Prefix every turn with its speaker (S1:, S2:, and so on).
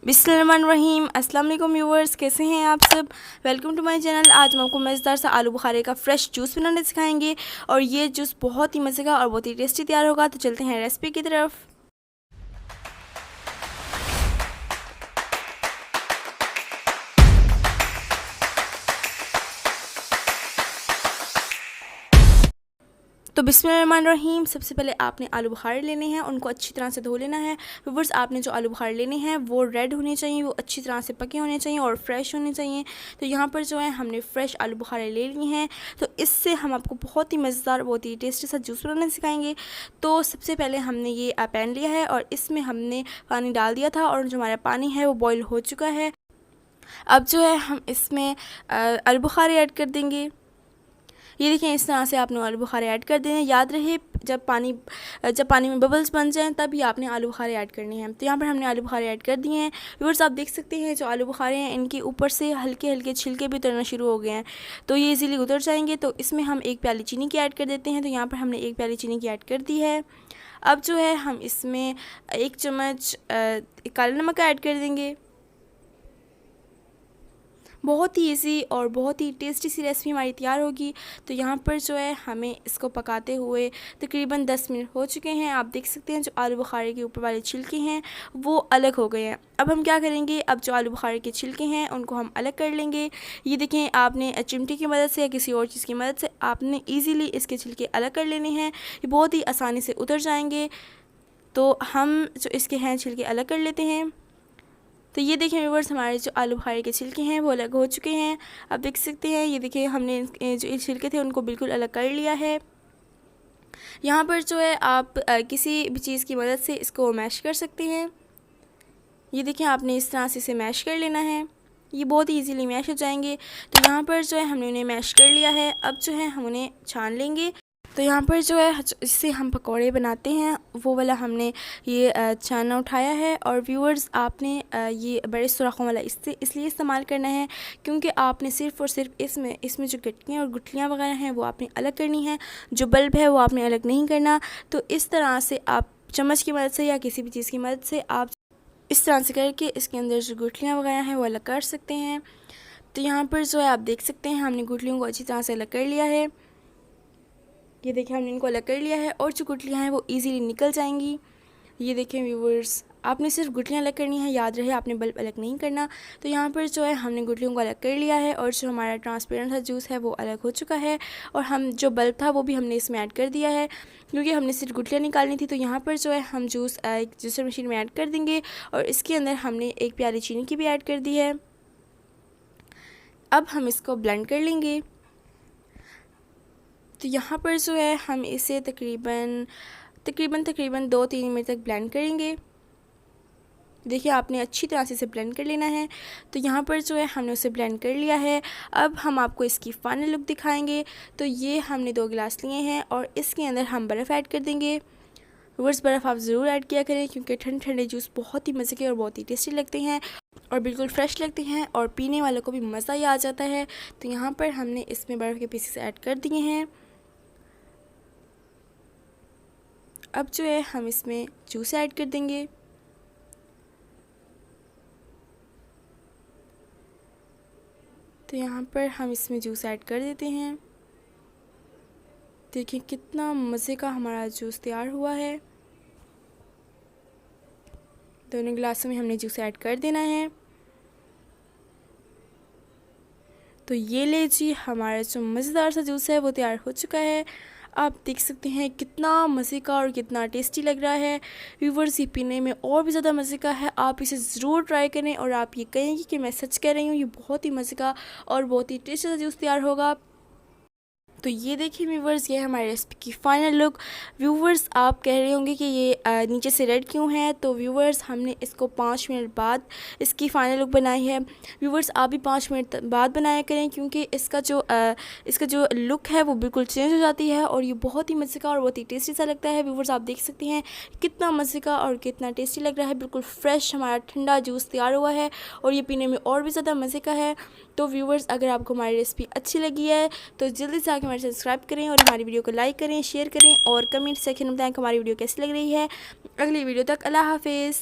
S1: बिस्मिल्लाहिर्रहमानिर्रहीम। अस्सलाम वालेकुम व्यूअर्स, कैसे हैं आप सब। Welcome to my channel. आज हम आपको मज़ेदार सा आलू बुखारे का फ़्रेश जूस बनाने सिखाएंगे और ये जूस बहुत ही मज़े का और बहुत ही टेस्टी तैयार होगा। तो चलते हैं रेसिपी की तरफ। तो बिस्मिल्लाहिर्रहमानिर्रहीम। सबसे पहले आपने आलू बुखारे लेने हैं, उनको अच्छी तरह से धो लेना है। व्यूअर्स, आपने जो आलू बुखारे लेने हैं वो रेड होने चाहिए, वो अच्छी तरह से पके होने चाहिए और फ्रेश होने चाहिए। तो यहाँ पर जो है हमने फ़्रेश आलू बुखारे ले लिए हैं। तो इससे हम आपको बहुत ही मज़ेदार, बहुत ही टेस्टी सा जूस बनाना सिखाएंगे। तो सबसे पहले हमने ये पैन लिया है और इसमें हमने पानी डाल दिया था और जो हमारा पानी है वो बॉयल हो चुका है। अब जो है हम इसमें आलू बुखारे ऐड कर देंगे। ये देखिए, इस तरह से आपने आलू बुखारे ऐड कर देने। याद रहे, जब पानी में बबल्स बन जाएं तब ही आपने आलू बुखारे ऐड करने हैं। तो यहाँ पर हमने आलू बुखारे ऐड कर दिए हैं। व्यूअर्स, आप देख सकते हैं जो आलू बुखारे हैं इनके ऊपर से हल्के हल्के छिलके भी उतरना शुरू हो गए हैं। तो ये इजीली उतर जाएंगे। तो इसमें हम 1 प्याली चीनी की ऐड कर देते हैं। तो यहाँ पर हमने 1 प्याली चीनी की ऐड कर दी है। अब जो है हम इसमें 1 चम्मच काला नमक ऐड कर देंगे। बहुत ही इजी और बहुत ही टेस्टी सी रेसिपी हमारी तैयार होगी। तो यहाँ पर जो है हमें इसको पकाते हुए तकरीबन 10 मिनट हो चुके हैं। आप देख सकते हैं जो आलू बुखारे के ऊपर वाले छिलके हैं वो अलग हो गए हैं। अब हम क्या करेंगे, अब जो आलू बुखारे के छिलके हैं उनको हम अलग कर लेंगे। ये देखें, आपने चिमटी की मदद से या किसी और चीज़ की मदद से आपने ईज़िली इसके छिलके अलग कर लेने हैं। ये बहुत ही आसानी से उतर जाएंगे। तो हम जो इसके हैं छिलके अलग कर लेते हैं। तो ये देखें व्यूअर्स, हमारे जो आलू बुखारे के छिलके हैं वो अलग हो चुके हैं। आप देख सकते हैं, ये देखिए हमने जो छिलके थे उनको बिल्कुल अलग कर लिया है। यहाँ पर जो है आप किसी भी चीज़ की मदद से इसको मैश कर सकते हैं। ये देखिए, आपने इस तरह से इसे मैश कर लेना है। ये बहुत ही ईजीली मैश हो जाएंगे। तो यहाँ पर जो है हमने उन्हें मैश कर लिया है। अब जो है हम उन्हें छान लेंगे। तो यहाँ पर जो है इससे हम पकौड़े बनाते हैं वो वाला हमने ये छाना उठाया है। और व्यूअर्स, आपने ये बड़े सुराखों वाला इसलिए इस्तेमाल करना है क्योंकि आपने सिर्फ़ और सिर्फ इसमें जो गटकियाँ और गुठलियाँ वगैरह हैं वो आपने अलग करनी है। जो बल्ब है वो आपने अलग नहीं करना। तो इस तरह से आप चम्मच की मदद से या किसी भी चीज़ की मदद से आप इस तरह से करके इसके अंदर जो गुठलियाँ वगैरह हैं वो अलग कर सकते हैं। तो यहाँ पर जो है आप देख सकते हैं हमने गुठलियों को अच्छी तरह से अलग कर लिया है। ये देखिए, हमने इनको अलग कर लिया है और जो गुठलियाँ हैं वो इजीली निकल जाएंगी। ये देखें व्यूअर्स, आपने सिर्फ गुठलियाँ अलग करनी है, याद रहे आपने बल्ब अलग नहीं करना। तो यहाँ पर जो है हमने गुठलियों को अलग कर लिया है और जो हमारा ट्रांसपेरेंट सा जूस है वो अलग हो चुका है। और हम जो बल्ब था वो भी हमने इसमें ऐड कर दिया है क्योंकि हमने सिर्फ गुठलियाँ निकालनी थी। तो यहाँ पर जो है हम जूस एक जूसर मशीन में ऐड कर देंगे और इसके अंदर हमने 1 प्याली चीनी की भी ऐड कर दी है। अब हम इसको ब्लेंड कर लेंगे। तो यहाँ पर जो है हम इसे तकरीबन 2-3 मिनट तक ब्लेंड करेंगे। देखिए, आपने अच्छी तरह से इसे ब्लेंड कर लेना है। तो यहाँ पर जो है हमने उसे ब्लेंड कर लिया है। अब हम आपको इसकी फ़ाइनल लुक दिखाएंगे। तो ये हमने 2 गिलास लिए हैं और इसके अंदर हम बर्फ़ ऐड कर देंगे। व्यूअर्स, बर्फ़ आप ज़रूर ऐड किया करें क्योंकि ठंडे ठंडे जूस बहुत ही मज़े के और बहुत ही टेस्टी लगते हैं और बिल्कुल फ्रेश लगते हैं और पीने वालों को भी मज़ा ही आ जाता है। तो यहाँ पर हमने इसमें बर्फ़ के पीसेस ऐड कर दिए हैं। अब जो है हम इसमें जूस ऐड कर देंगे। तो यहाँ पर हम इसमें जूस ऐड कर देते हैं। देखिए कितना मज़े का हमारा जूस तैयार हुआ है। दोनों गिलासों में हमने जूस ऐड कर देना है। तो ये लीजिए, हमारा जो मज़ेदार सा जूस है वो तैयार हो चुका है। आप देख सकते हैं कितना मज़े का और कितना टेस्टी लग रहा है। व्यूअर्स, ये पीने में और भी ज़्यादा मज़े का है। आप इसे ज़रूर ट्राई करें और आप ये कहेंगे कि मैं सच कह रही हूँ, ये बहुत ही मज़े का और बहुत ही टेस्टी सा जूस तैयार होगा। तो ये देखिए व्यूवर्स, ये हमारी रेसिपी की फ़ाइनल लुक। व्यूवर्स, आप कह रहे होंगे कि ये नीचे से रेड क्यों है। तो व्यूवर्स, हमने इसको 5 मिनट बाद इसकी फ़ाइनल लुक बनाई है। व्यूवर्स, आप भी 5 मिनट बाद बनाया करें क्योंकि इसका जो लुक है वो बिल्कुल चेंज हो जाती है और ये बहुत ही मज़े का और बहुत ही टेस्टी सा लगता है। व्यूवर्स, आप देख सकते हैं कितना मज़े का और कितना टेस्टी लग रहा है। बिल्कुल फ्रेश हमारा ठंडा जूस तैयार हुआ है और ये पीने में और भी ज़्यादा मज़े का है। तो व्यूवर्स, अगर आपको हमारी रेसिपी अच्छी लगी है तो जल्दी से आके हमारे सब्सक्राइब करें और हमारी वीडियो को लाइक करें, शेयर करें और कमेंट सेक्शन में बताएं कि हमारी वीडियो कैसी लग रही है। अगली वीडियो तक अल्लाह हाफिज़।